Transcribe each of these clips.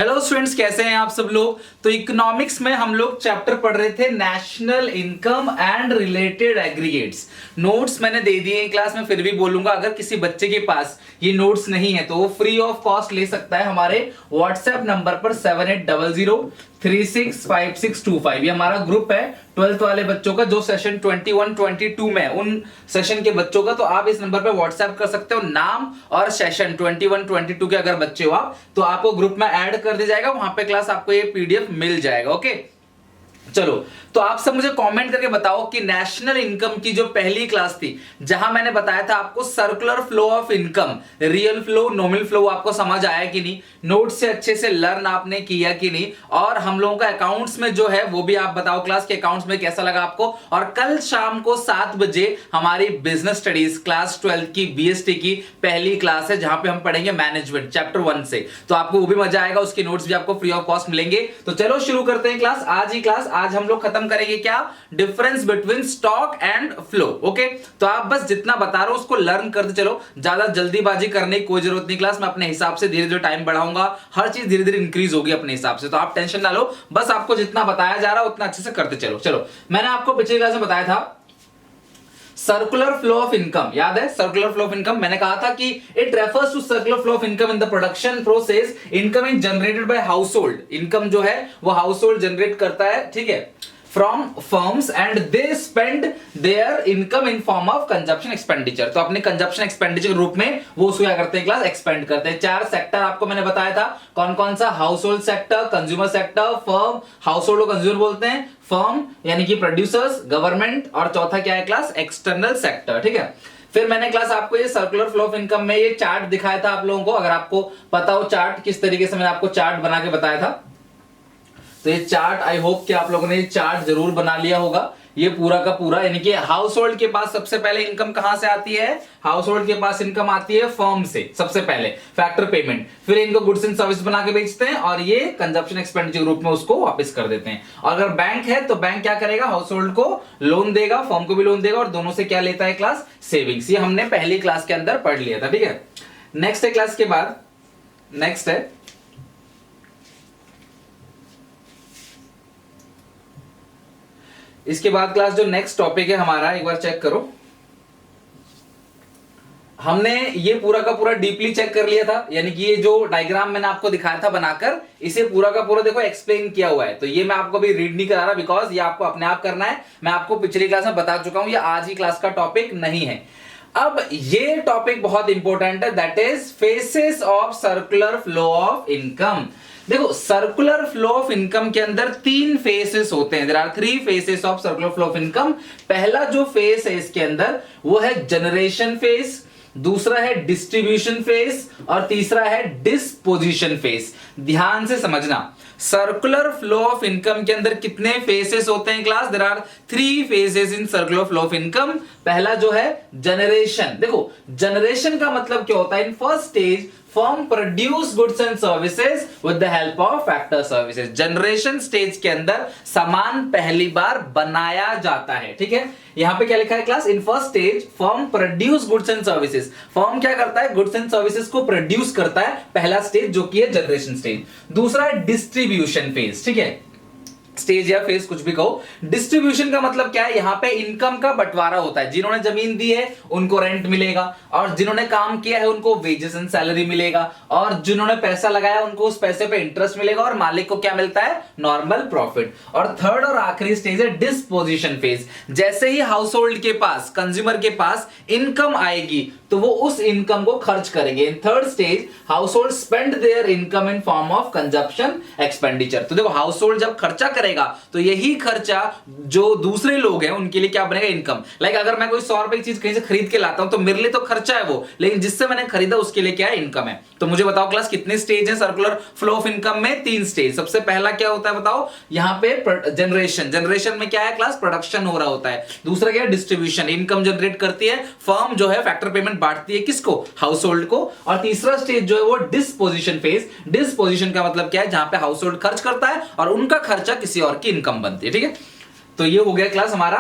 Hello students, कैसे हैं आप सब लोग। तो इकोनॉमिक्स में हम लोग चैप्टर पढ़ रहे थे national income and related aggregates. Notes मैंने दे दिए क्लास में, फिर भी बोलूंगा अगर किसी बच्चे के पास ये नोट्स नहीं है तो वो फ्री ऑफ कॉस्ट ले सकता है हमारे व्हाट्सएप नंबर पर 7800365625। ये हमारा ग्रुप है 12th वाले बच्चों का, जो सेशन 21 22 में उन सेशन के बच्चों का। तो आप इस नंबर पे व्हाट्सएप कर सकते हो, नाम और सेशन 21 22 के अगर बच्चे हो आप, तो आपको ग्रुप में ऐड कर दिया जाएगा। वहां पे क्लास आपको ये पीडीएफ मिल जाएगा। ओके, चलो तो आप सब मुझे कमेंट करके बताओ कि नेशनल इनकम की जो पहली क्लास थी, जहां मैंने बताया था आपको circular flow of income, real flow nominal flow, आपको समझ आया कि नहीं, नोट से अच्छे से लर्न आपने किया कि नहीं, और हम लोगों का अकाउंट्स में जो है वो भी आप बताओ क्लास के अकाउंट्स में कैसा लगा आपको। और कल शाम को 7 बजे हमारी बिजनेस स्टडीज क्लास 12 की बीएसटी की पहली क्लास है, जहां पे हम पढ़ेंगे मैनेजमेंट चैप्टर 1 से। तो आपको वो भी मजा आएगा, उसके नोट्स भी आपको फ्री ऑफ कॉस्ट मिलेंगे। तो चलो शुरू करते हैं क्लास। आज हम लोग खत्म करेंगे क्या, difference between stock and flow. Okay, तो आप बस जितना बता रहा हूं उसको लर्न करते चलो, ज्यादा जल्दीबाजी करने की कोई जरूरत नहीं। क्लास में अपने हिसाब से धीरे धीरे टाइम बढ़ाऊंगा, हर चीज धीरे धीरे इंक्रीज होगी अपने हिसाब से। तो आप टेंशन ना लो, बस आपको जितना बताया जा रहा है उतना अच्छे से करते चलो। चलो, मैंने आपको पिछली क्लास में बताया था सर्कुलर फ्लो ऑफ इनकम, याद है सर्कुलर फ्लो ऑफ इनकम। मैंने कहा था कि it refers to circular flow of income in the production process. Income is generated by household, income जो है वो हाउस होल्ड जनरेट करता है, ठीक है, from firms and they spend there income in form of consumption expenditure. तो अपने consumption expenditure के रूप में वो उसको क्या करते हैं क्लास, एक्सपेंड करते हैं। 4 सेक्टर आपको मैंने बताया था, कौन कौन सा, house hold sector, consumer sector, firm, house hold को कंज्यूमर बोलते हैं, फर्म यानी कि प्रोड्यूसर्स, गवर्नमेंट, और चौथा क्या है क्लास, एक्सटर्नल सेक्टर। ठीक है, फिर मैंने क्लास आपको ये सर्कुलर फ्लो ऑफ इनकम में ये चार्ट दिखाया था आप लोगों को। अगर आपको पता हो चार्ट किस तरीके से, मैंने आपको चार्ट बना के बताया था। तो ये चार्ट, आई होप कि आप लोगों ने ये चार्ट जरूर बना लिया होगा। ये पूरा का पूरा, यानी कि हाउस होल्ड के पास सबसे पहले इनकम कहां से आती है, हाउस होल्ड के पास इनकम आती है फर्म से सबसे पहले, फैक्टर पेमेंट, फिर इनको गुड्स एंड सर्विस बना के बेचते हैं और ये कंजप्शन एक्सपेंडिचर के रूप में उसको वापस कर देते हैं। और अगर बैंक है तो बैंक क्या करेगा, हाउस होल्ड को लोन देगा, फर्म को भी लोन देगा, और दोनों से क्या लेता है क्लास, सेविंग्स। ये हमने पहली क्लास के अंदर पढ़ लिया था। ठीक है, नेक्स्ट है क्लास के बाद, नेक्स्ट है इसके बाद क्लास जो नेक्स्ट टॉपिक है हमारा, एक बार चेक करो। हमने ये पूरा का पूरा डीपली चेक कर लिया था, यानी कि ये जो डायग्राम मैंने आपको दिखाया था बनाकर, इसे पूरा का पूरा देखो एक्सप्लेन किया हुआ है। तो ये मैं आपको अभी रीड नहीं करा रहा, बिकॉज ये आपको अपने आप करना है। मैं आपको पिछली क्लास में बता चुका हूं, ये आज ही क्लास का टॉपिक नहीं है। अब ये टॉपिक बहुत इंपॉर्टेंट है, that is phases of circular flow of income. देखो, सर्कुलर फ्लो ऑफ इनकम के अंदर 3 फेसेस होते हैं। There are 3 phases of circular flow of income. पहला जो फेस है इसके अंदर वो है जनरेशन फेस, दूसरा है डिस्ट्रीब्यूशन फेस, और तीसरा है डिस्पोजिशन फेस। ध्यान से समझना, सर्कुलर फ्लो ऑफ इनकम के अंदर कितने फेसेस होते हैं class, there are 3 phases in circular flow of income. पहला जो है जनरेशन। देखो, जनरेशन का मतलब क्या होता है, in first stage firm produce goods and services with the help of factor services. Generation stage के अंदर सामान पहली बार बनाया जाता है। ठीक है, यहां पे क्या लिखा है class, in first stage firm produce goods and services. Firm क्या करता है, गुड्स एंड सर्विसेज को प्रोड्यूस करता है, पहला स्टेज जो कि है जनरेशन स्टेज। दूसरा है डिस्ट्रीब्यूशन फेज। ठीक है, स्टेज या फेज कुछ भी कहो। डिस्ट्रीब्यूशन का मतलब क्या है, यहां पे इनकम का बंटवारा होता है। जिन्होंने जमीन दी है उनको रेंट मिलेगा, और जिन्होंने काम किया है उनको वेजेस एंड सैलरी मिलेगा, और जिन्होंने पैसा लगाया उनको उस पैसे पे इंटरेस्ट मिलेगा, और मालिक को क्या मिलता है, नॉर्मल प्रॉफिट। और थर्ड और आखिरी स्टेज है डिस्पोजिशन फेज। जैसे ही हाउस होल्ड के पास, कंज्यूमर के पास इनकम आएगी तो वो उस इनकम को खर्च करेंगे। In third stage house hold spend there income in form of consumption expenditure. तो देखो, हाउस होल्ड जब खर्चा करेगा तो यही खर्चा जो दूसरे लोग हैं उनके लिए क्या बनेगा, इनकम। लाइक अगर मैं कोई 100 रुपए की चीज कहीं से खरीद के लाता हूं तो मेरे लिए तो खर्चा है वो, लेकिन जिससे मैंने खरीदा उसके लिए क्या है, इनकम है। तो मुझे बताओ क्लास कितने स्टेज है सर्कुलर फ्लो ऑफ इनकम में, 3 स्टेज। सबसे पहला क्या होता है बताओ, यहां पे जनरेशन। जनरेशन में क्या है क्लास, प्रोडक्शन हो रहा होता है। दूसरा क्या है, डिस्ट्रीब्यूशन, इनकम जनरेट करती है फर्म जो है, फैक्टर पेमेंट बांटती है किसको, हाउस होल्ड को। और तीसरा स्टेज जो है वो डिस्पोजिशन फेज। डिस्पोजिशन का मतलब क्या है, जहां पे हाउस होल्ड खर्च करता है और उनका खर्चा किसी और की इनकम बनती है। ठीक है, तो ये हो गया क्लास हमारा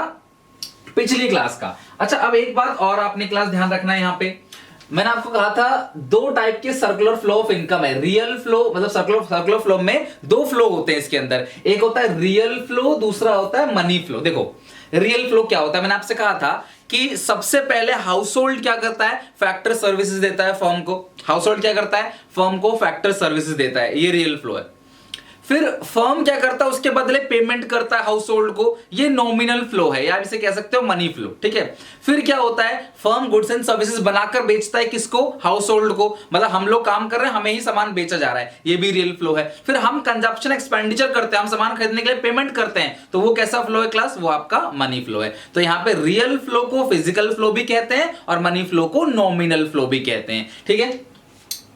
पिछली क्लास का। अच्छा, अब एक बात और आपने क्लास ध्यान रखना है, यहां पे मैंने आपको कहा था दो टाइप के सर्कुलर फ्लो ऑफ इनकम है। रियल फ्लो मतलब सर्कुलर फ्लो में दो फ्लो होते हैं इसके अंदर, एक होता है रियल फ्लो, दूसरा होता है मनी फ्लो। देखो रियल फ्लो क्या होता है, मैंने आपसे कहा था कि सबसे पहले हाउस होल्ड क्या करता है, फैक्टर सर्विसेज देता है फर्म को। हाउस होल्ड क्या करता है, फर्म को फैक्टर सर्विसेज देता है, ये रियल फ्लो है। फिर फर्म क्या करता है, उसके बदले पेमेंट करता है हाउस होल्ड को, ये नॉमिनल फ्लो है, या इसे कह सकते हो मनी फ्लो, ठीक है। फिर क्या होता है, फर्म गुड्स एंड सर्विसेज बनाकर बेचता है किसको, हाउस होल्ड को, मतलब हम लोग काम कर रहे हैं, हमें ही सामान बेचा जा रहा है, ये भी रियल फ्लो है। फिर हम कंजप्शन एक्सपेंडिचर करते हैं, हम सामान खरीदने के लिए पेमेंट करते हैं, तो वो कैसा फ्लो है क्लास, वो आपका मनी फ्लो है। तो यहाँ पे रियल फ्लो को फिजिकल फ्लो भी कहते हैं और मनी फ्लो को नॉमिनल फ्लो भी कहते हैं, ठीक है।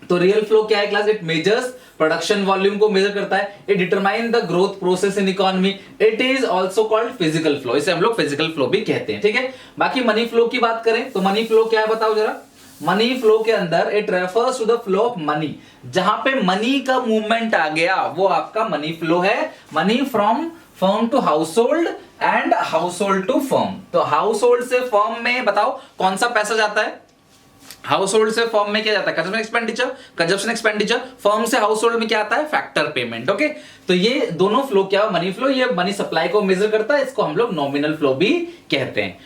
तो रियल फ्लो क्या है class, it measures production volume को मेजर करता है, it determine the growth process in economy, it is also called physical flow, इसे हम लोग फिजिकल फ्लो भी कहते हैं, ठीक है। बाकी मनी फ्लो की बात करें तो मनी फ्लो क्या है बताओ जरा। मनी फ्लो के अंदर it refers to the flow of money, जहां पे मनी का मूवमेंट आ गया वो आपका मनी फ्लो है। Money from firm to household and household to firm. तो हाउस होल्ड से फर्म में बताओ कौन सा पैसा जाता है, हाउस होल्ड से फर्म में क्या जाता है, कंजप्शन एक्सपेंडिचर, फर्म से हाउस होल्ड में क्या आता है, फैक्टर पेमेंट, ओके। तो ये दोनों फ्लो क्या है, मनी फ्लो, ये मनी सप्लाई को मेजर करता है, इसको हम लोग नॉमिनल फ्लो भी कहते हैं।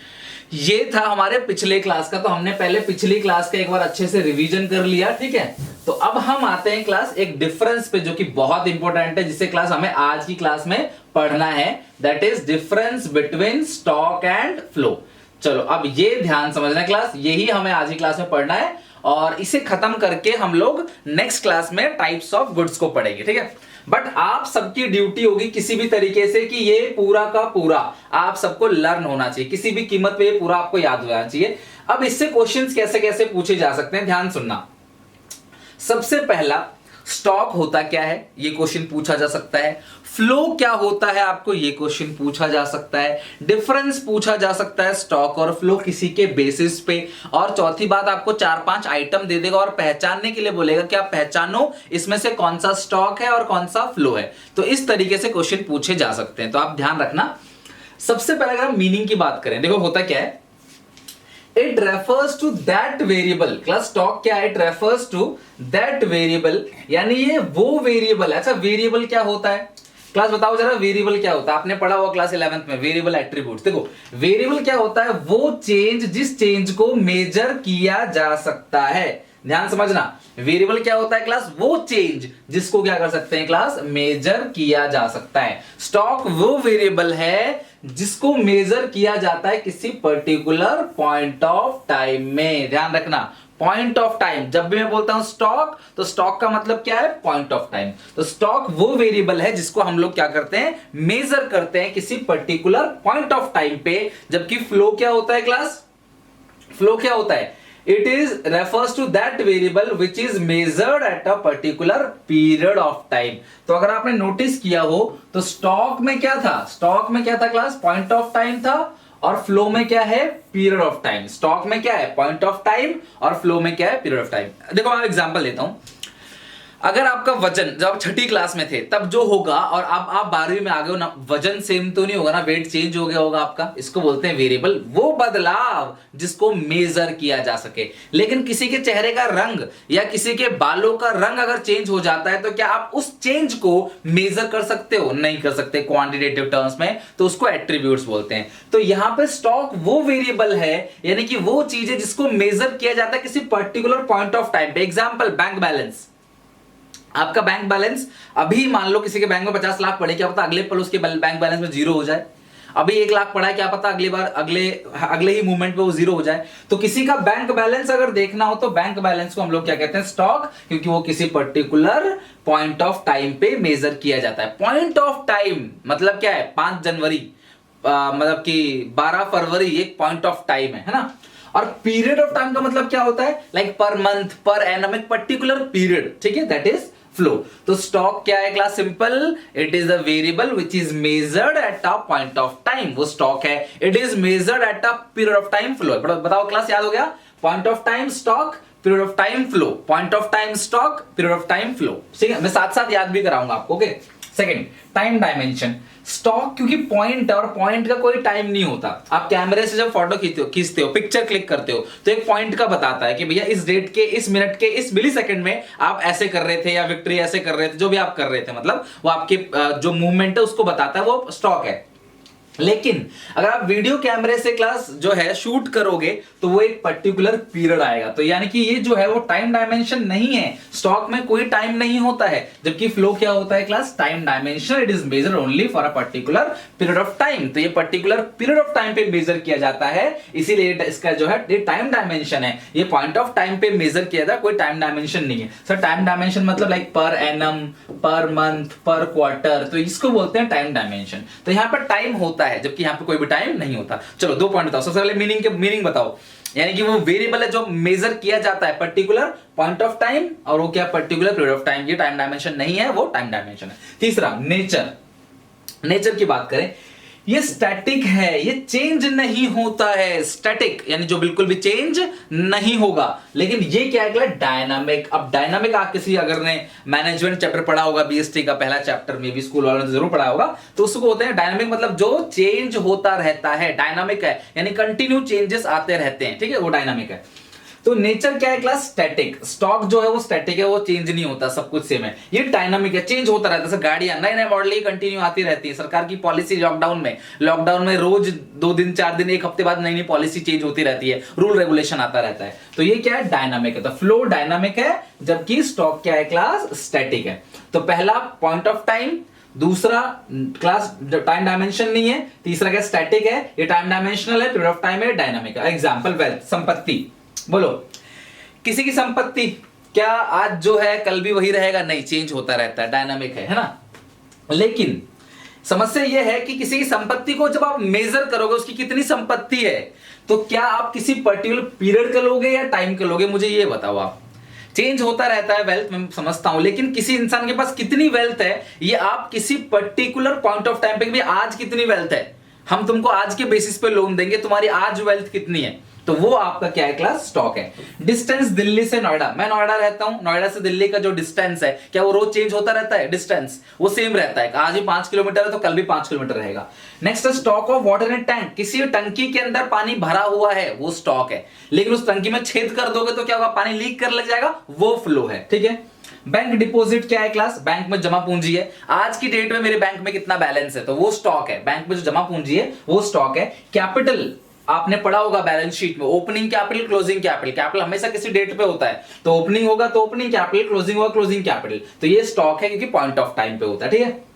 ये था हमारे पिछले क्लास का, तो हमने पहले पिछली क्लास का एक बार अच्छे से रिवीजन कर लिया, ठीक है। तो अब हम आते हैं क्लास एक डिफरेंस पे, जो कि बहुत इंपॉर्टेंट है, जिसे क्लास हमें आज की क्लास में पढ़ना है, that is difference between stock and flow. चलो अब ये ध्यान समझना क्लास, यही हमें आज की क्लास में पढ़ना है, और इसे खत्म करके हम लोग नेक्स्ट क्लास में टाइप्स ऑफ गुड्स को पढ़ेंगे, ठीक है। बट आप सबकी ड्यूटी होगी किसी भी तरीके से कि ये पूरा का पूरा आप सबको लर्न होना चाहिए, किसी भी कीमत पे ये पूरा आपको याद होना चाहिए। अब इससे क्वेश्चंस कैसे कैसे पूछे जा सकते हैं, ध्यान सुनना। सबसे पहला, स्टॉक होता क्या है, ये क्वेश्चन पूछा जा सकता है। फ्लो क्या होता है आपको, ये क्वेश्चन पूछा जा सकता है। डिफरेंस पूछा जा सकता है स्टॉक और फ्लो किसी के बेसिस पे। और चौथी बात, आपको 4-5 आइटम दे देगा और पहचानने के लिए बोलेगा कि आप पहचानो इसमें से कौन सा स्टॉक है और कौन सा फ्लो है। तो इस तरीके से क्वेश्चन पूछे जा सकते हैं, तो आप ध्यान रखना। सबसे पहले अगर हम मीनिंग की बात करें, देखो होता क्या है, it refers to that variable. Class stock क्या है, it refers to that variable, यानी ये वो वेरिएबल है। अच्छा वेरिएबल क्या होता है क्लास, बताओ जरा वेरिएबल क्या होता है, आपने पढ़ा हुआ क्लास 11th में वेरिएबल एट्रीब्यूट्स। देखो वेरिएबल क्या होता है, वो चेंज जिस चेंज को मेजर किया जा सकता है। ध्यान समझना, वेरिएबल क्या होता है क्लास, वो चेंज जिसको क्या कर सकते हैं क्लास, मेजर किया जा सकता है। स्टॉक वो वेरिएबल है जिसको मेजर किया जाता है किसी पर्टिकुलर पॉइंट ऑफ टाइम में। ध्यान रखना, पॉइंट ऑफ टाइम, जब भी मैं बोलता हूं स्टॉक, तो स्टॉक का मतलब क्या है, पॉइंट ऑफ टाइम। तो स्टॉक वो वेरिएबल है जिसको हम लोग क्या करते हैं, मेजर करते हैं किसी पर्टिकुलर पॉइंट ऑफ टाइम पे। जबकि फ्लो क्या होता है क्लास, फ्लो क्या होता है, it is refers to that variable which is measured at a particular period of time। तो अगर आपने नोटिस किया हो तो स्टॉक में क्या था, स्टॉक में क्या था क्लास, पॉइंट ऑफ टाइम था, और फ्लो में क्या है, पीरियड ऑफ टाइम। स्टॉक में क्या है, पॉइंट ऑफ टाइम, और फ्लो में क्या है, पीरियड ऑफ टाइम। देखो मैं एग्जांपल लेता हूं, अगर आपका वजन जब आप छठी क्लास में थे तब जो होगा, और अब आप 12वीं में आ गए हो ना, वजन सेम तो नहीं होगा ना, वेट चेंज हो गया होगा आपका, इसको बोलते हैं वेरिएबल, वो बदलाव जिसको मेजर किया जा सके। लेकिन किसी के चेहरे का रंग या किसी के बालों का रंग अगर चेंज हो जाता है, तो क्या आप उस चेंज को मेजर कर सकते हो, नहीं कर सकते क्वांटिटेटिव टर्म्स में, तो उसको एट्रीब्यूट्स बोलते हैं। तो यहां पे स्टॉक वो वेरिएबल है, यानी कि वो चीज है जिसको मेजर किया जाता है किसी पर्टिकुलर पॉइंट ऑफ टाइम पे। एग्जांपल, बैंक बैलेंस, आपका बैंक बैलेंस अभी मान लो किसी के बैंक में 50 लाख पड़े, क्या पता अगले पल उसके बैंक बैलेंस में 0 हो जाए। अभी 1 लाख पड़ा है, क्या पता अगली बार अगले ही मूवमेंट पे वो 0 हो जाए। तो किसी का बैंक बैलेंस अगर देखना हो तो बैंक बैलेंस को हम लोग क्या कहते हैं, स्टॉक, क्योंकि वो किसी पर्टिकुलर पॉइंट ऑफ टाइम पे मेजर किया जाता है। पॉइंट ऑफ टाइम मतलब क्या है, 5 जनवरी मतलब कि 12 फरवरी एक पॉइंट ऑफ टाइम है ना। और पीरियड ऑफ टाइम का मतलब क्या होता है, like per month, per annum, एक पर्टिकुलर पीरियड, ठीक है, दैट इज फ्लो। तो स्टॉक क्या है class, simple, it is the variable which is measured at a point of time, वो स्टॉक है। It is measured at a period of time, flow. बताओ class, याद हो गया, point of time stock, period of time flow, point of time stock, period of time flow. ठीक है, मैं साथ साथ याद भी कराऊंगा आपको, okay. Second, time dimension. Stock क्योंकि पॉइंट है और पॉइंट का कोई टाइम नहीं होता। आप कैमरे से जब फोटो खींचते हो, पिक्चर क्लिक करते हो, तो एक पॉइंट का बताता है कि भैया इस डेट के, इस मिनट के, इस मिली सेकंड में आप ऐसे कर रहे थे या विक्ट्री ऐसे कर रहे थे, जो भी आप कर रहे थे, मतलब वो आपके जो मूवमेंट है उसको बताता है, वो स्टॉक है। लेकिन अगर आप वीडियो कैमरे से क्लास जो है शूट करोगे तो वो एक पर्टिकुलर पीरियड आएगा। तो यानी कि ये जो है वो टाइम डायमेंशन नहीं है, स्टॉक में कोई टाइम नहीं होता है। जबकि फ्लो क्या होता है class? Time dimension. It is measure only for a particular period of time. तो ये पर्टिकुलर पीरियड ऑफ टाइम पे मेजर किया जाता है, इसीलिए इसका जो है ये टाइम डायमेंशन है। ये पॉइंट ऑफ टाइम पे मेजर किया जाता है, कोई टाइम डायमेंशन नहीं है सर। टाइम डायमेंशन मतलब like per annum, per month, पर क्वार्टर, तो इसको बोलते हैं टाइम डायमेंशन। तो यहां पर टाइम होता है जबकि यहां पे कोई भी टाइम नहीं होता। चलो 2 पॉइंट बताओ। सबसे पहले मीनिंग बताओ। यानी कि वो वेरिएबल है जो मेजर किया जाता है पर्टिकुलर पॉइंट ऑफ टाइम, और वो क्या पर्टिकुलर पीरियड ऑफ टाइम। ये टाइम डायमेंशन नहीं है, वो टाइम डायमेंशन है। तीसरा, नेचर। नेचर की बात करें, ये स्टैटिक है, ये चेंज नहीं होता है। स्टैटिक यानी जो बिल्कुल भी चेंज नहीं होगा। लेकिन ये क्या है? डायनामिक। अब डायनामिक आप किसी अगर ने मैनेजमेंट चैप्टर पढ़ा होगा, बीएसटी का पहला चैप्टर में भी स्कूल वालों ने जरूर पढ़ा होगा, तो उसको होते हैं डायनामिक, मतलब जो चेंज होता रहता है। डायनामिक है यानी कंटिन्यू चेंजेस आते रहते हैं, ठीक है, वो डायनामिक है। तो नेचर क्या है क्लास? स्टैटिक। स्टॉक जो है वो स्टैटिक है, वो चेंज नहीं होता, सब कुछ सेम है। ये डायनामिक है, चेंज होता रहता है। जैसे गाड़ियां नए नए मॉडल कंटिन्यू आती रहती है। सरकार की पॉलिसी लॉकडाउन में रोज 2 दिन 4 दिन 1 हफ्ते बाद नई नई पॉलिसी चेंज होती रहती है, रूल रेगुलेशन आता रहता है। तो ये क्या है? डायनामिक है। तो फ्लो डायनामिक है, जबकि स्टॉक क्या है क्लास? स्टैटिक है। तो पहला पॉइंट ऑफ टाइम, दूसरा क्लास टाइम डायमेंशन नहीं है, तीसरा क्या? स्टैटिक है। ये टाइम डायमेंशनल है, पीरियड ऑफ टाइम है, डायनामिक है। एग्जांपल, वेल्थ, संपत्ति। बोलो, किसी की संपत्ति क्या आज जो है कल भी वही रहेगा? नहीं, चेंज होता रहता है, डायनामिक है ना। लेकिन समस्या यह है कि किसी की संपत्ति को जब आप मेजर करोगे, उसकी कितनी संपत्ति है, तो क्या आप किसी पर्टिकुलर पीरियड का लोगे या टाइम का लोगे? मुझे ये बताओ आप। चेंज होता रहता है वेल्थ, मैं समझता हूं, लेकिन किसी इंसान के पास कितनी वेल्थ है ये आप किसी पर्टिकुलर पॉइंट ऑफ टाइम पे भी, आज कितनी वेल्थ है, हम तुमको आज के बेसिस पे लोन देंगे, तुम्हारी आज वेल्थ कितनी है, तो वो आपका क्या है क्लास? स्टॉक है। डिस्टेंस दिल्ली से नोएडा, मैं नोएडा रहता हूं, नोएडा से दिल्ली का जो डिस्टेंस है, क्या वो रोज चेंज होता रहता है? डिस्टेंस वो सेम रहता है। आज ही 5 किलोमीटर है तो कल भी 5 किलोमीटर रहेगा। नेक्स्ट है stock of water in tank. किसी टंकी के अंदर पानी भरा हुआ है, वो स्टॉक है। लेकिन उस टंकी में छेद कर दोगे तो क्या होगा? पानी लीक कर लग जाएगा, वो फ्लो है, ठीक है। बैंक डिपॉजिट क्या है क्लास? बैंक में जमा पूंजी है। आज की डेट में मेरे बैंक में कितना बैलेंस है, तो वो स्टॉक है। बैंक में जो जमा पूंजी है वो स्टॉक है। कैपिटल आपने पढ़ा होगा बैलेंस शीट में, opening capital, closing capital. Capital हमेशा किसी डेट पे होता है, तो ओपनिंग होगा तो ओपनिंग कैपिटल, क्लोजिंग होगा क्लोजिंग कैपिटल। तो ये स्टॉक है क्योंकि पॉइंट ऑफ टाइम पे होता है, ठीक है।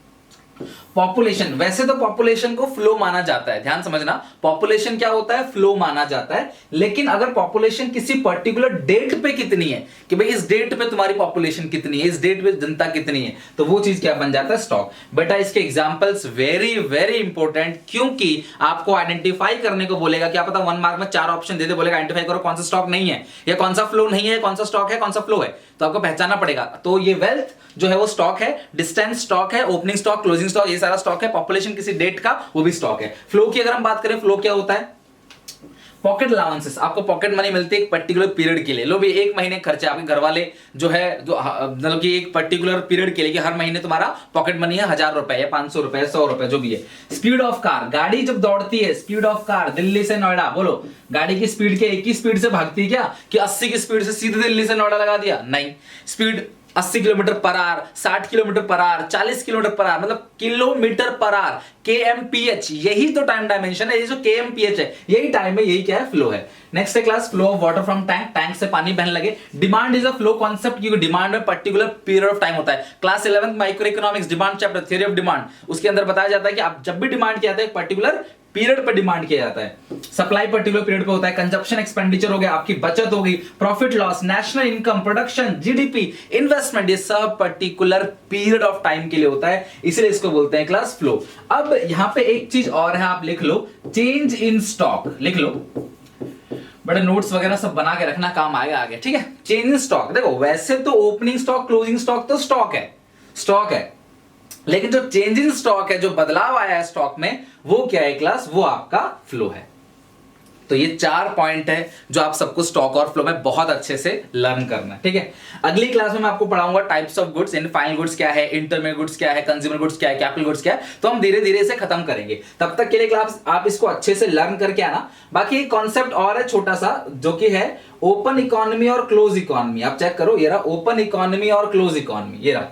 पॉपुलेशन, वैसे तो पॉपुलेशन को फ्लो माना जाता है, ध्यान समझना, पॉपुलेशन क्या होता है? फ्लो माना जाता है। लेकिन अगर पॉपुलेशन किसी पर्टिकुलर डेट पे कितनी है, कि भाई इस डेट पे तुम्हारी पॉपुलेशन कितनी है, इस डेट पे जनता कितनी है, तो वो चीज क्या बन जाता है? स्टॉक। बेटा इसके एग्जांपल्स वेरी वेरी इंपॉर्टेंट, क्योंकि आपको आइडेंटिफाई करने को बोलेगा। क्या पता 1 मार्क में 4 ऑप्शन दे दे, बोलेगा आइडेंटिफाई करो कौन सा स्टॉक नहीं है, या कौन सा फ्लो नहीं है, कौन सा स्टॉक है, कौन सा फ्लो है, तो आपको पहचानना पड़ेगा। तो ये वेल्थ जो है वो स्टॉक है, डिस्टेंस स्टॉक है, ओपनिंग स्टॉक, क्लोजिंग स्टॉक, ये सारा स्टॉक है। पॉपुलेशन किसी डेट का, वो भी स्टॉक है। फ्लो की अगर हम बात करें, फ्लो क्या होता है? पॉकेट अलाउंसेस, आपको पॉकेट मनी मिलती है एक पर्टिकुलर पीरियड के लिए। लो भी 1 महीने खर्चे आपके घर वाले जो है, जो मतलब कि एक पर्टिकुलर पीरियड के लिए, कि हर महीने तुम्हारा पॉकेट मनी है 1000 रुपए या 500 रुपए, 100 रुपए, जो भी है। स्पीड ऑफ कार, गाड़ी जब दौड़ती है, स्पीड ऑफ कार दिल्ली से नोएडा, बोलो गाड़ी की स्पीड के एक ही स्पीड से भागती है क्या, कि 80 की स्पीड से सीधे दिल्ली से नोएडा लगा दिया? नहीं, speed 80 kilometre per hour, 60 kilometre per hour, 40 kilometre per hour, मतलब किलोमीटर पर आवर, kmph, यही तो टाइम डायमेंशन है। ये जो kmph है यही टाइम है, यही क्या है? फ्लो है। नेक्स्ट है class flow of water from tank, tank से पानी बहने लगे। Demand is a flow concept, क्योंकि डिमांड में पर्टिकुलर पीरियड ऑफ टाइम होता है। Class 11 micro economics demand chapter, theory of demand, उसके अंदर बताया जाता है कि आप जब भी डिमांड किया जाता है एक पर्टिकुलर पीरियड पर डिमांड किया जाता है। सप्लाई पर्टिकुलर पीरियड पे होता है। कंजप्शन एक्सपेंडिचर हो गया, आपकी बचत होगी, profit loss, national income, production, GDP, investment, ये सब पर्टिकुलर पीरियड ऑफ टाइम के लिए होता है, इसलिए इसको बोलते हैं क्लास फ्लो। अब यहां पे एक चीज और है, आप लिख लो, चेंज इन स्टॉक लिख लो, बड़े नोट्स वगैरह सब बना के रखना, काम आएगा आगे, ठीक है। चेंज इन स्टॉक, देखो वैसे तो ओपनिंग स्टॉक, क्लोजिंग स्टॉक तो स्टॉक है, लेकिन जो चेंज इन स्टॉक है, जो बदलाव आया है स्टॉक में, वो क्या है क्लास? वो आपका फ्लो है। तो ये 4 पॉइंट है जो आप सबको स्टॉक और फ्लो में बहुत अच्छे से लर्न करना है, ठीक है। अगली क्लास में मैं आपको पढ़ाऊंगा types of goods, in final goods क्या है, इंटरमीडिएट गुड्स क्या है, कंज्यूमर गुड्स क्या है, कैपिटल गुड्स क्या है, तो हम धीरे धीरे इसे खत्म करेंगे। तब तक के लिए क्लास आप इसको अच्छे से लर्न करके आना। बाकी एक कॉन्सेप्ट और है छोटा सा, जो कि है ओपन इकोनॉमी और क्लोज इकोनॉमी। आप चेक करो, ये रहा ओपन इकोनॉमी और क्लोज इकोनॉमी, ये रहा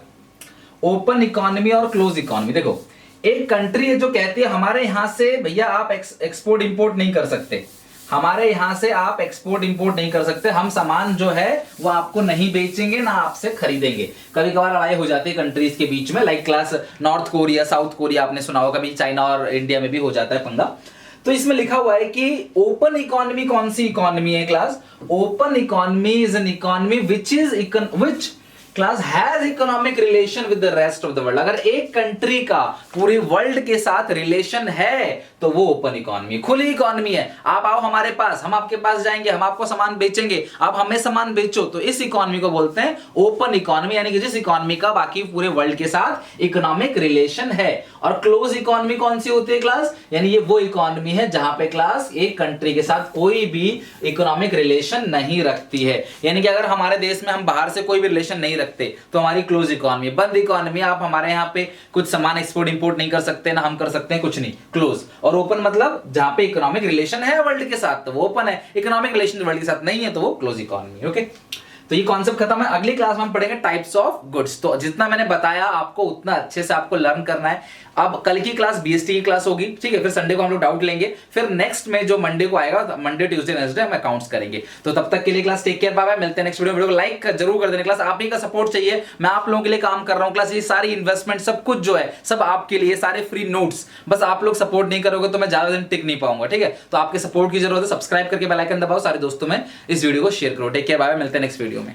ओपन इकोनॉमी और क्लोज इकोनॉमी। देखो, एक कंट्री है जो कहती है हमारे यहां से भैया आप एक्सपोर्ट इंपोर्ट नहीं कर सकते, हमारे यहां से आप एक्सपोर्ट इंपोर्ट नहीं कर सकते, हम सामान जो है वो आपको नहीं बेचेंगे ना आपसे खरीदेंगे। कभी कभार लड़ाई हो जाती है कंट्रीज के बीच में, like class north Korea, south Korea, आपने सुना होगा, कभी चाइना और इंडिया में भी हो जाता है पंगा। तो इसमें लिखा हुआ है कि ओपन इकोनॉमी कौन सी इकोनॉमी है class? Open economy is an economy which class has economic relation with the rest of the world. अगर एक कंट्री का पूरी वर्ल्ड के साथ रिलेशन है तो वो ओपन इकोनॉमी, खुली इकोनॉमी है। आप आओ हमारे पास, हम आपके पास जाएंगे, हम आपको सामान बेचेंगे, आप हमें सामान बेचो, तो इस इकोनॉमी को बोलते हैं ओपन इकोनॉमी, यानी कि जिस इकोनॉमी का बाकी पूरे वर्ल्ड के साथ इकोनॉमिक रिलेशन है। और क्लोज इकोनॉमी कौन सी होती है क्लास? यानी ये वो इकोनॉमी है जहां पे क्लास एक कंट्री के साथ कोई भी इकोनॉमिक रिलेशन नहीं रखती है। यानी कि अगर हमारे देश में हम बाहर से कोई भी रिलेशन नहीं रखते तो हमारी क्लोज इकोनॉमी, बंद इकोनॉमी, आप हमारे यहाँ पे कुछ सामान एक्सपोर्ट इंपोर्ट नहीं कर सकते, ना हम कर सकते हैं, कुछ नहीं, क्लोज। और ओपन मतलब जहां पे इकोनॉमिक रिलेशन है वर्ल्ड के साथ तो वो ओपन है, इकोनॉमिक रिलेशन वर्ल्ड के साथ नहीं है तो वो क्लोज इकोनॉमी। ओके, तो ये कॉन्सेप्ट खत्म है। अगली क्लास में हम पढ़ेंगे टाइप्स ऑफ गुड्स। तो जितना मैंने बताया आपको उतना अच्छे से आपको लर्न करना है। अब कल की क्लास बीएसटी की क्लास होगी, ठीक है, फिर संडे को हम लोग डाउट लेंगे, फिर नेक्स्ट में जो मंडे को आएगा, मंडे ट्यूसडे वेडनेसडे हम अकाउंट्स करेंगे। तो तब तक के लिए class take care, bye bye, मिलते हैं नेक्स्ट वीडियो को लाइक जरूर कर देना। क्लास आप ही का सपोर्ट चाहिए, मैं आप लोगों के लिए काम कर रहा हूं। क्लास ये सारी इन्वेस्टमेंट सब कुछ जो है सब आपके लिए, सारे फ्री नोट्स, बस आप लोग सपोर्ट नहीं करोगे तो मैं ज्यादा दिन टिक नहीं पाऊंगा, ठीक है। तो आपके सपोर्ट की जरूरत है, सब्सक्राइब करके बेल आइकन दबाओ, सारे दोस्तों में इस वीडियो को शेयर करो। टेक केयर, बाय बाय, मिलते हैं नेक्स्ट वीडियो में।